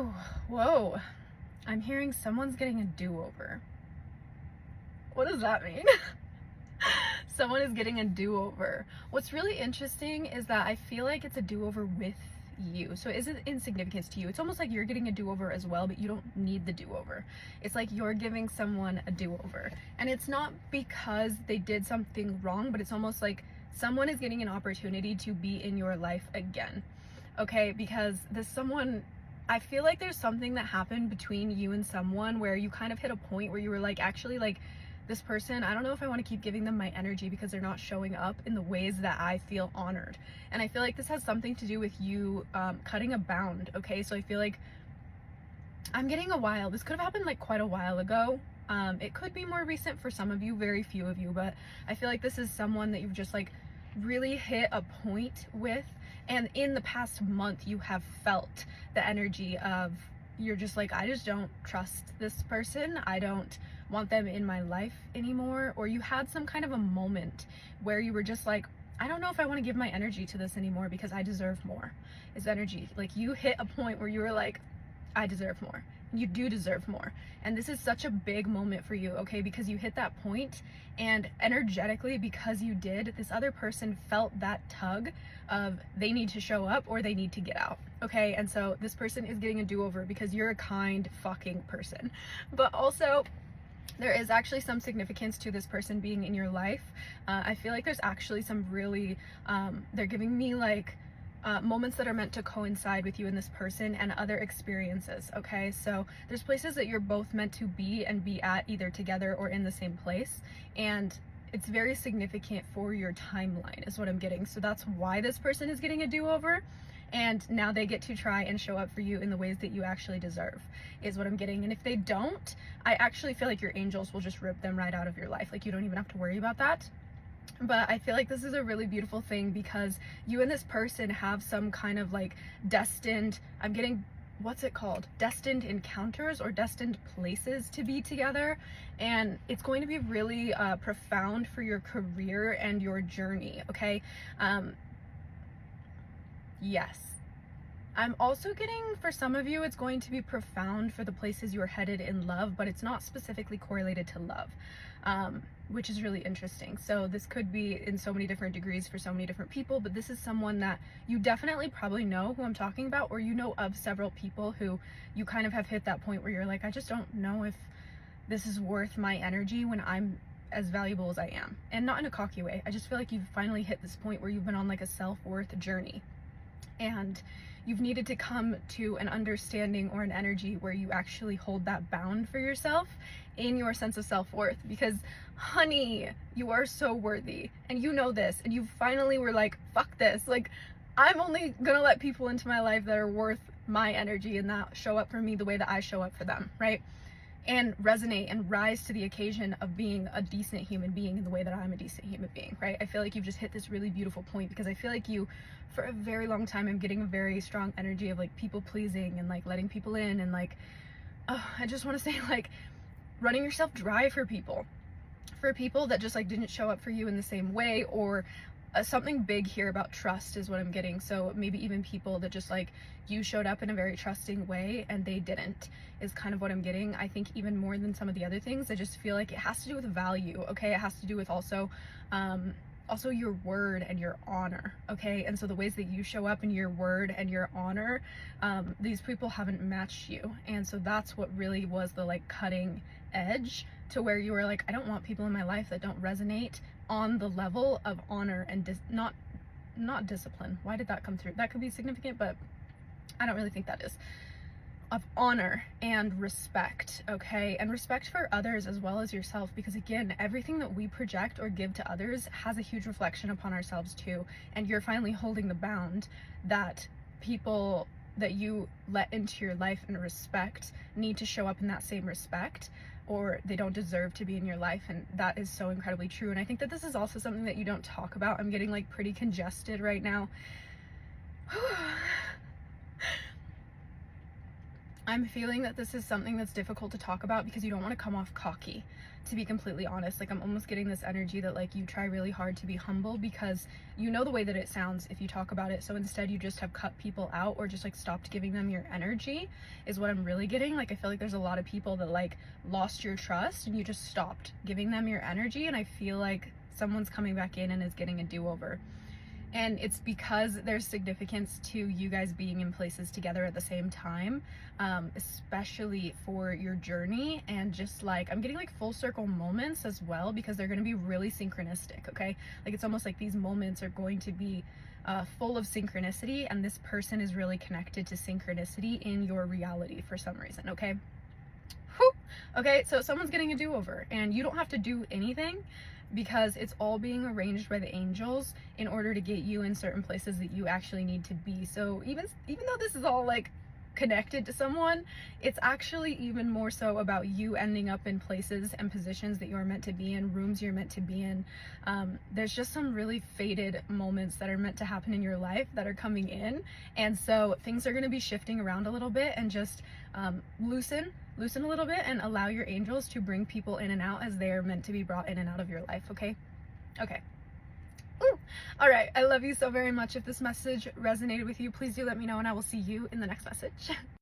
Whew, whoa. I'm hearing someone's getting a do-over. What does that mean? Someone is getting a do-over. What's really interesting is that I feel like it's a do-over with you. So it isn't insignificance to you. It's almost like you're getting a do-over as well, but you don't need the do-over. It's like you're giving someone a do-over. And it's not because they did something wrong, but it's almost like someone is getting an opportunity to be in your life again. Okay, because this someone, I feel like there's something that happened between you and someone where you kind of hit a point where you were like, actually, like, this person, I don't know if I want to keep giving them my energy because they're not showing up in the ways that I feel honored. And I feel like this has something to do with you cutting a bound, okay? So I feel like I'm getting a while. This could have happened like quite a while ago. It could be more recent for some of you, very few of you, but I feel like this is someone that you've just like really hit a point with, and in the past month you have felt the energy of, you're just like, I just don't trust this person, I don't want them in my life anymore. Or you had some kind of a moment where you were just like, I don't know if I want to give my energy to this anymore because I deserve more. Is energy like you hit a point where you were like, I deserve more. You do deserve more. And this is such a big moment for you, okay? Because you hit that point, and energetically, because you did, this other person felt that tug of they need to show up or they need to get out, okay? And so this person is getting a do-over because you're a kind fucking person. But also, there is actually some significance to this person being in your life. I feel like there's actually some really, they're giving me like, moments that are meant to coincide with you and this person and other experiences, okay? So there's places that you're both meant to be and be at, either together or in the same place, and it's very significant for your timeline is what I'm getting. So that's why this person is getting a do-over, and now they get to try and show up for you in the ways that you actually deserve is what I'm getting. And if they don't, I actually feel like your angels will just rip them right out of your life. Like, you don't even have to worry about that. But I feel like this is a really beautiful thing because you and this person have some kind of like destined, I'm getting, what's it called? Destined encounters or destined places to be together. And it's going to be really profound for your career and your journey, okay? Yes. I'm also getting, for some of you, it's going to be profound for the places you're headed in love, but it's not specifically correlated to love, which is really interesting. So this could be in so many different degrees for so many different people, but this is someone that you definitely probably know who I'm talking about, or you know of several people who you kind of have hit that point where you're like, I just don't know if this is worth my energy when I'm as valuable as I am. And not in a cocky way. I just feel like you've finally hit this point where you've been on like a self-worth journey. And you've needed to come to an understanding or an energy where you actually hold that bound for yourself in your sense of self-worth, because honey, you are so worthy, and you know this, and you finally were like, fuck this, like, I'm only gonna let people into my life that are worth my energy and that show up for me the way that I show up for them, right? And resonate and rise to the occasion of being a decent human being in the way that I'm a decent human being, right? I feel like you've just hit this really beautiful point, because I feel like you, for a very long time, I'm getting a very strong energy of like people pleasing and like letting people in, and like, I just want to say, like, running yourself dry for people that just like didn't show up for you in the same way, or something big here about trust is what I'm getting. So maybe even people that just like, you showed up in a very trusting way and they didn't, is kind of what I'm getting. I think even more than some of the other things, I just feel like it has to do with value, okay? It has to do with also your word and your honor, okay? And so the ways that you show up in your word and your honor, these people haven't matched you. And so that's what really was the like cutting edge to where you were like, I don't want people in my life that don't resonate on the level of honor and not discipline. Why did that come through? That could be significant, but I don't really think that is. Of honor and respect, okay? And respect for others as well as yourself, because again, everything that we project or give to others has a huge reflection upon ourselves too. And you're finally holding the bound that people that you let into your life and respect need to show up in that same respect, or they don't deserve to be in your life. And that is so incredibly true. And I think that this is also something that you don't talk about. I'm getting like pretty congested right now. I'm feeling that this is something that's difficult to talk about because you don't want to come off cocky, to be completely honest. Like, I'm almost getting this energy that like you try really hard to be humble because you know the way that it sounds if you talk about it. So instead you just have cut people out or just like stopped giving them your energy is what I'm really getting. Like, I feel like there's a lot of people that like lost your trust and you just stopped giving them your energy, and I feel like someone's coming back in and is getting a do-over. And it's because there's significance to you guys being in places together at the same time, especially for your journey. And just like, I'm getting like full circle moments as well, because they're going to be really synchronistic. Okay, like it's almost like these moments are going to be full of synchronicity, and this person is really connected to synchronicity in your reality for some reason. Okay. Whew. Okay, so someone's getting a do-over, and you don't have to do anything because it's all being arranged by the angels in order to get you in certain places that you actually need to be. So even though this is all like connected to someone, it's actually even more so about you ending up in places and positions that you're meant to be in, rooms you're meant to be in. There's just some really fated moments that are meant to happen in your life that are coming in, and so things are going to be shifting around a little bit, and just loosen a little bit and allow your angels to bring people in and out as they are meant to be brought in and out of your life. Okay. Ooh. All right, I love you so very much. If this message resonated with you, please do let me know, and I will see you in the next message.